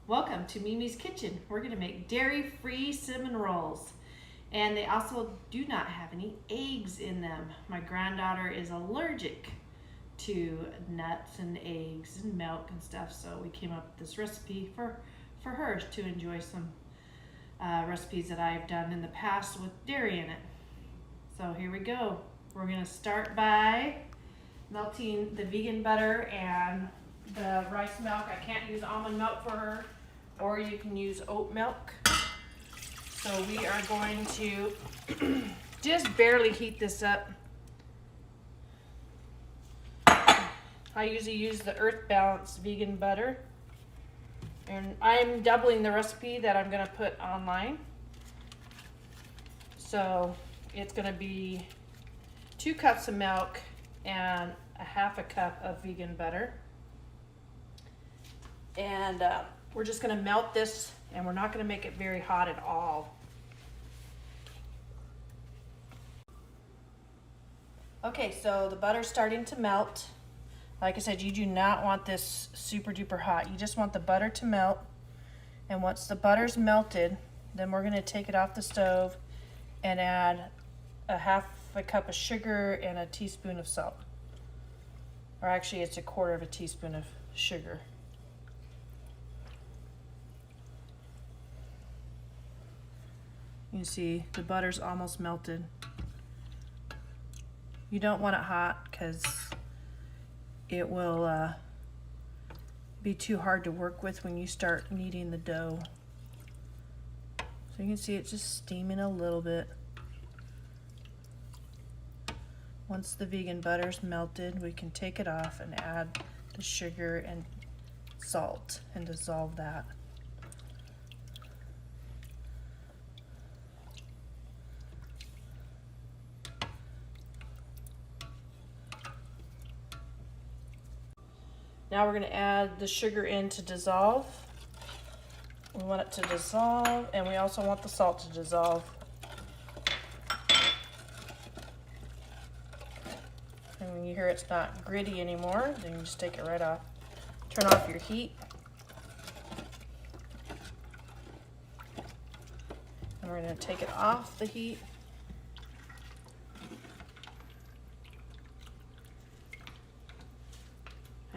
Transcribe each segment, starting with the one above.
Welcome to Mimi's Kitchen. We're going to make dairy-free cinnamon rolls. And they also do not have any eggs in them. My granddaughter is allergic to nuts and eggs and milk and stuff, so we came up with this recipe for her to enjoy some recipes that I've done in the past with dairy in it. So here we go. We're going to start by melting the vegan butter and the rice milk. I can't use almond milk for her, or you can use oat milk. So we are going to just barely heat this up. I usually use the Earth Balance vegan butter, and I'm doubling the recipe that I'm going to put online. So it's going to be 2 cups of milk and a half a cup of vegan butter. And we're just going to melt this, and we're not going to make it very hot at all. Okay, so the butter's starting to melt. Like I said, you do not want this super duper hot. You just want the butter to melt. And once the butter's melted, then we're going to take it off the stove and add a half a cup of sugar and a teaspoon of salt. Or actually, it's a quarter of a teaspoon of sugar. You see the butter's almost melted. You don't want it hot because it will be too hard to work with when you start kneading the dough. So you can see it's just steaming a little bit. Once the vegan butter's melted, we can take it off and add the sugar and salt and dissolve that. Now we're going to add the sugar in to dissolve. We want it to dissolve, and we also want the salt to dissolve. And when you hear it's not gritty anymore, then you just take it right off. Turn off your heat. And we're going to take it off the heat.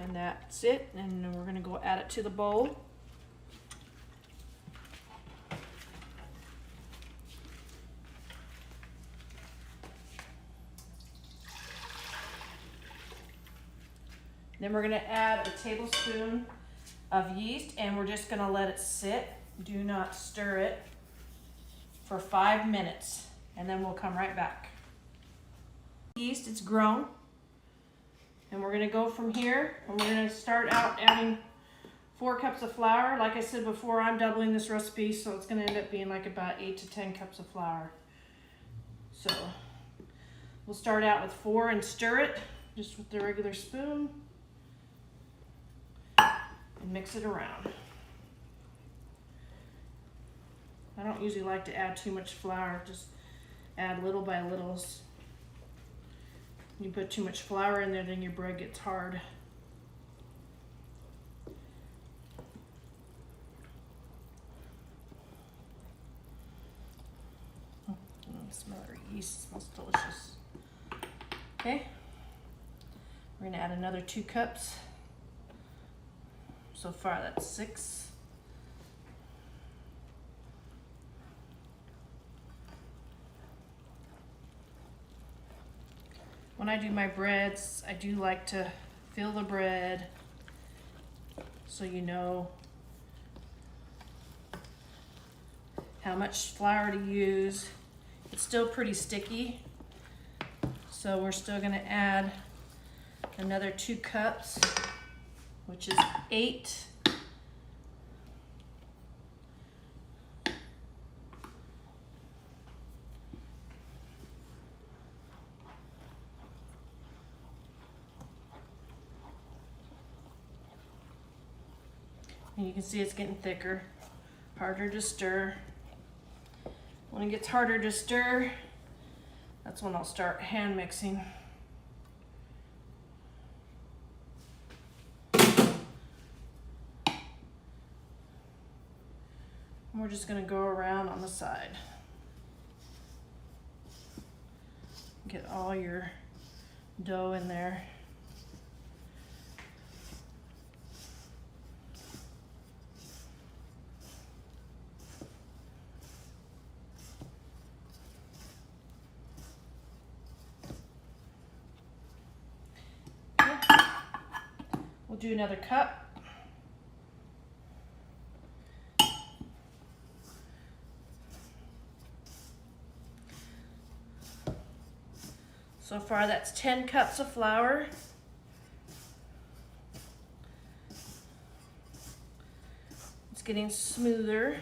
And that's it, and then we're going to go add it to the bowl. Then we're going to add a tablespoon of yeast, and we're just going to let it sit. Do not stir it for 5 minutes, and then we'll come right back. Yeast, it's grown. And we're going to go from here, and we're going to start out adding 4 cups of flour. Like I said before, I'm doubling this recipe, so it's going to end up being like about 8 to 10 cups of flour. So we'll start out with 4 and stir it just with the regular spoon and mix it around. I don't usually like to add too much flour, just add little by little. You put too much flour in there, then your bread gets hard. Smell our yeast, it smells delicious. Okay, we're gonna add another 2 cups. So far that's 6. When I do my breads, I do like to fill the bread so you know how much flour to use. It's still pretty sticky, so we're still going to add another 2 cups, which is 8. And you can see it's getting thicker, harder to stir. When it gets harder to stir, that's when I'll start hand mixing. And we're just gonna go around on the side. Get all your dough in there. We'll do another cup. So far that's 10 cups of flour. It's getting smoother.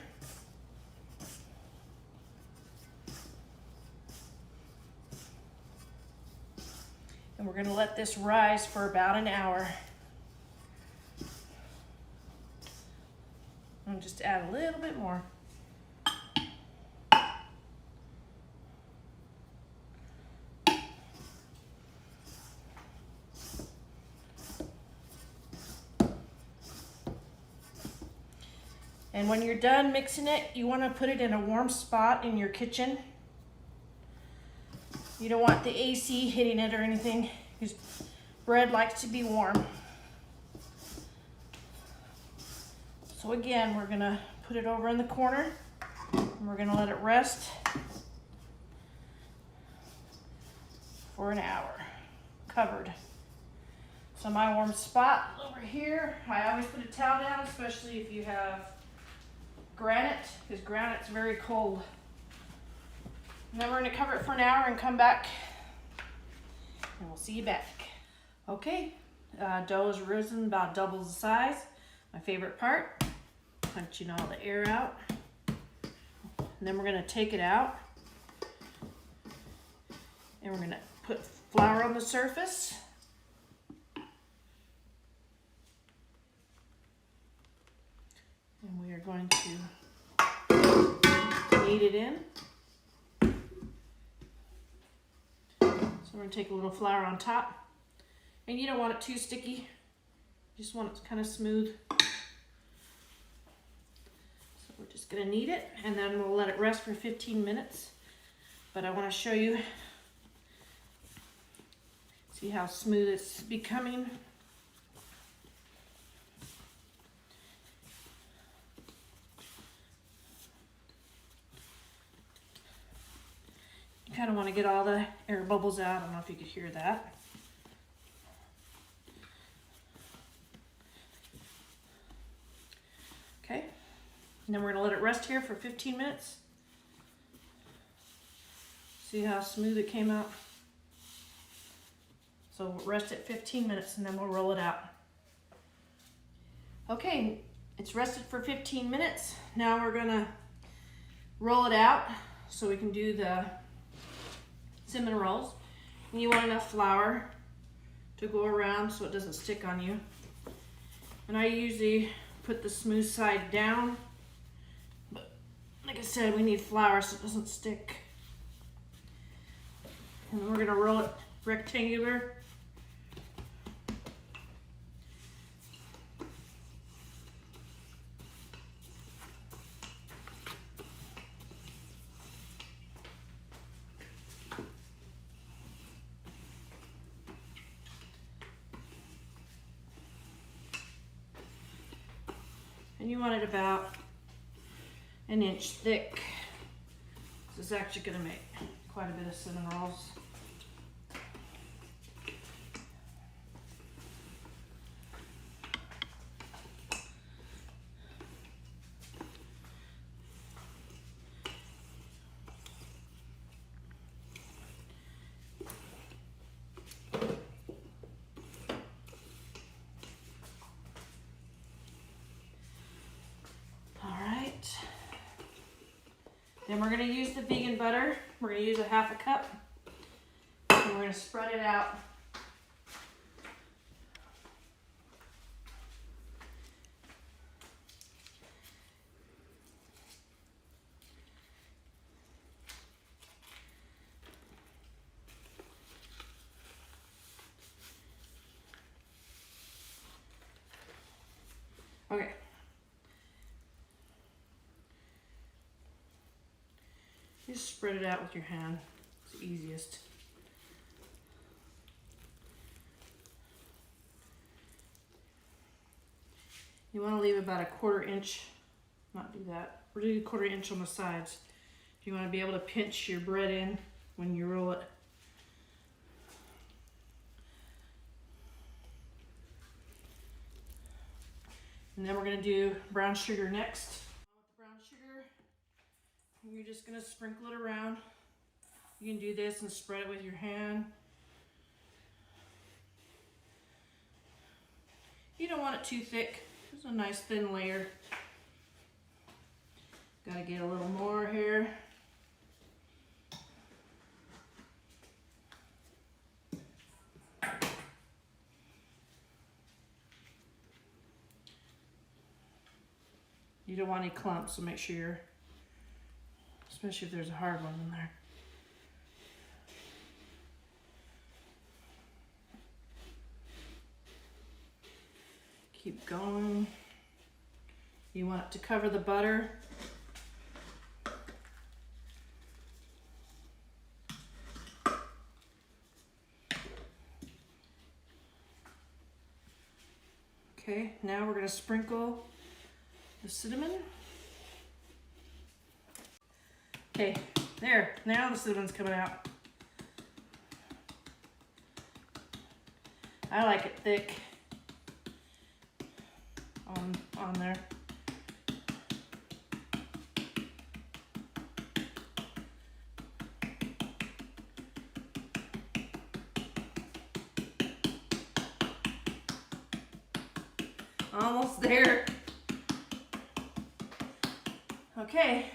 And we're gonna let this rise for about an hour. And just add a little bit more. And when you're done mixing it, you want to put it in a warm spot in your kitchen. You don't want the AC hitting it or anything, because bread likes to be warm. So again, we're going to put it over in the corner, and we're going to let it rest for an hour, covered. So my warm spot over here, I always put a towel down, especially if you have granite, because granite's very cold. And then we're going to cover it for an hour and come back, and we'll see you back. Okay, dough is risen about double the size. My favorite part, punching all the air out. And then we're going to take it out, and we're going to put flour on the surface. And we are going to knead it in. So we're going to take a little flour on top. And you don't want it too sticky. You just want it kind of smooth. So we're just going to knead it, and then we'll let it rest for 15 minutes. But I want to show you, see how smooth it's becoming. You kind of want to get all the air bubbles out. I don't know if you could hear that. Okay, and then we're going to let it rest here for 15 minutes. See how smooth it came out? So we'll rest it 15 minutes and then we'll roll it out. Okay, it's rested for 15 minutes. Now we're going to roll it out so we can do the cinnamon rolls. And you want enough flour to go around so it doesn't stick on you. And I usually put the smooth side down, but like I said, we need flour so it doesn't stick. And then we're gonna roll it rectangular. And you want it about an inch thick. This is actually going to make quite a bit of cinnamon rolls. Then we're going to use the vegan butter. We're going to use a half a cup. And we're going to spread it out. Okay. You just spread it out with your hand. It's the easiest. You want to leave about a 1/4 inch, not do that, we're doing 1/4 inch on the sides. You want to be able to pinch your bread in when you roll it. And then we're going to do brown sugar next. With the brown sugar, you're just going to sprinkle it around. You can do this and spread it with your hand. You don't want it too thick. Just a nice thin layer. Gotta get a little more here. You don't want any clumps, so make sure you're, especially if there's a hard one in there. Keep going. You want it to cover the butter. Okay, now we're going to sprinkle the cinnamon. Okay, there. Now the cinnamon's coming out. I like it thick on there. Almost there. Okay,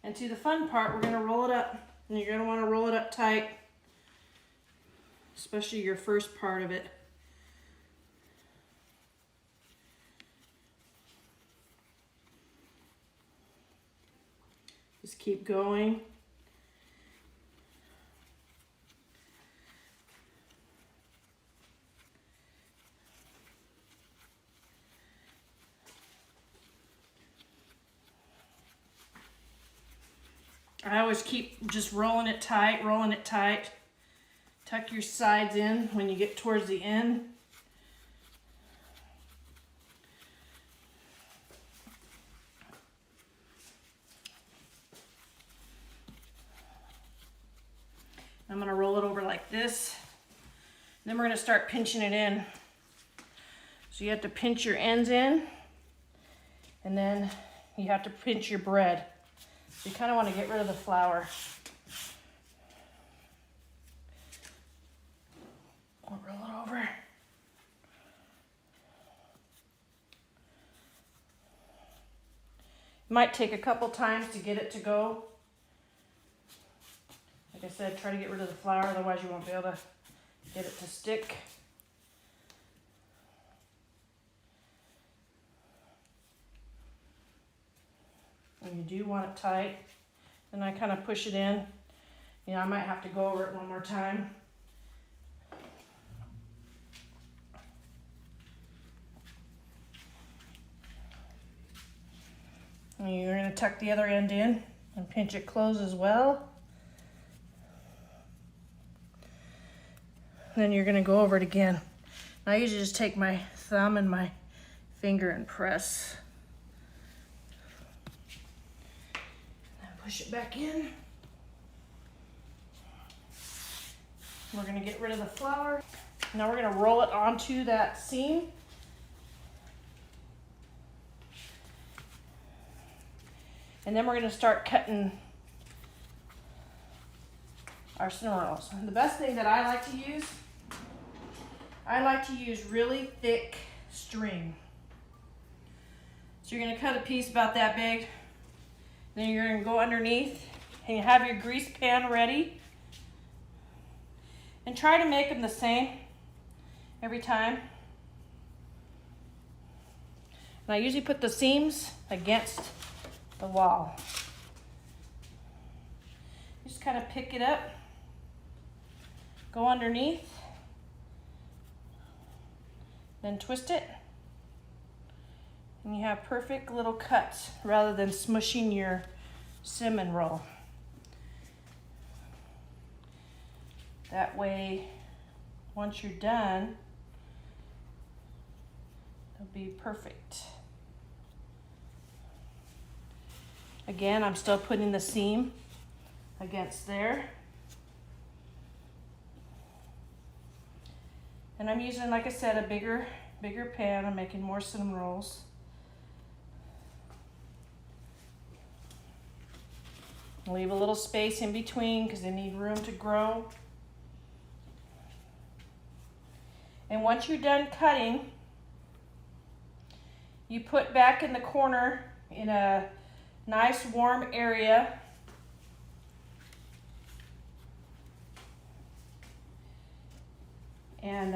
and to the fun part, we're gonna roll it up, and you're gonna wanna roll it up tight, especially your first part of it. Just keep going. I always keep just rolling it tight, rolling it tight. Tuck your sides in when you get towards the end. I'm gonna roll it over like this. Then we're gonna start pinching it in. So you have to pinch your ends in, and then you have to pinch your bread. So you kind of want to get rid of the flour. We'll roll it over. It might take a couple times to get it to go. Like I said, try to get rid of the flour, otherwise you won't be able to get it to stick. And you do want it tight. And I kind of push it in. You know, I might have to go over it one more time. And you're going to tuck the other end in and pinch it closed as well. Then you're going to go over it again. And I usually just take my thumb and my finger and press. And push it back in. We're going to get rid of the flour. Now we're going to roll it onto that seam. And then we're going to start cutting our cinnamon rolls. The best thing that I like to use really thick string. So you're going to cut a piece about that big. Then you're going to go underneath and you have your grease pan ready. And try to make them the same every time. And I usually put the seams against the wall. Just kind of pick it up, go underneath, then twist it, and you have perfect little cuts rather than smushing your cinnamon roll. That way, once you're done, it'll be perfect. Again, I'm still putting the seam against there. And I'm using, like I said, a bigger pan. I'm making more cinnamon rolls. Leave a little space in between because they need room to grow. And once you're done cutting, you put back in the corner in a nice warm area. And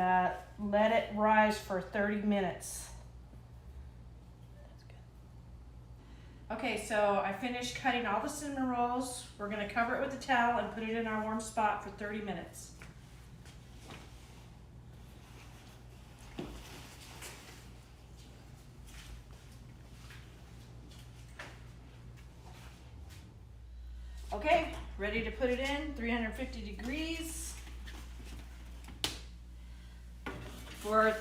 let it rise for 30 minutes. Okay, so I finished cutting all the cinnamon rolls. We're going to cover it with a towel and put it in our warm spot for 30 minutes. Okay, ready to put it in 350 degrees for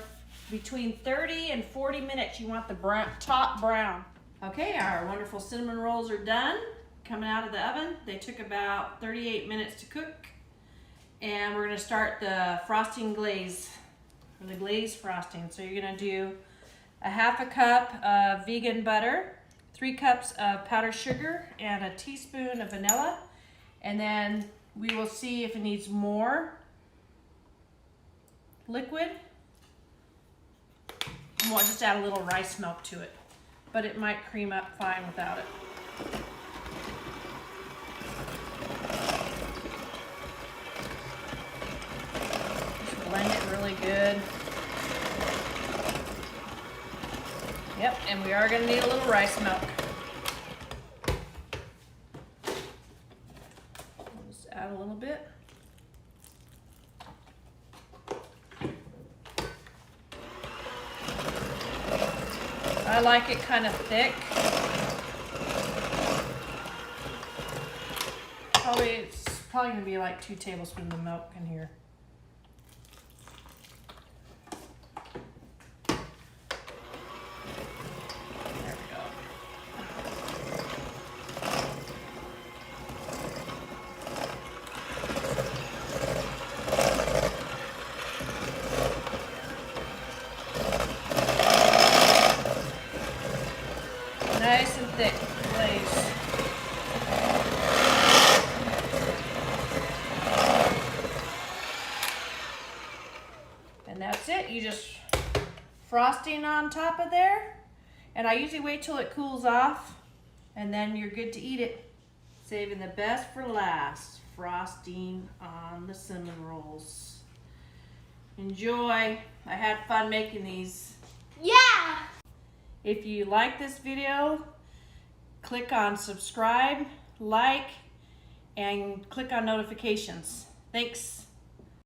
between 30 and 40 minutes. You want the top brown. Okay, our wonderful cinnamon rolls are done, coming out of the oven. They took about 38 minutes to cook. And we're gonna start the frosting glaze, or the glaze frosting. So you're gonna do a half a cup of vegan butter, 3 cups of powdered sugar, and a teaspoon of vanilla. And then we will see if it needs more liquid. And we'll just add a little rice milk to it. But it might cream up fine without it. Just blend it really good. Yep, and we are going to need a little rice milk. Just add a little bit. I like it kind of thick. It's probably gonna be like 2 tablespoons of milk in here. There we go. Nice and thick glaze. And that's it. You just frosting on top of there. And I usually wait till it cools off and then you're good to eat it. Saving the best for last. Frosting on the cinnamon rolls. Enjoy. I had fun making these. Yeah! If you like this video, click on subscribe, like, and click on notifications. Thanks.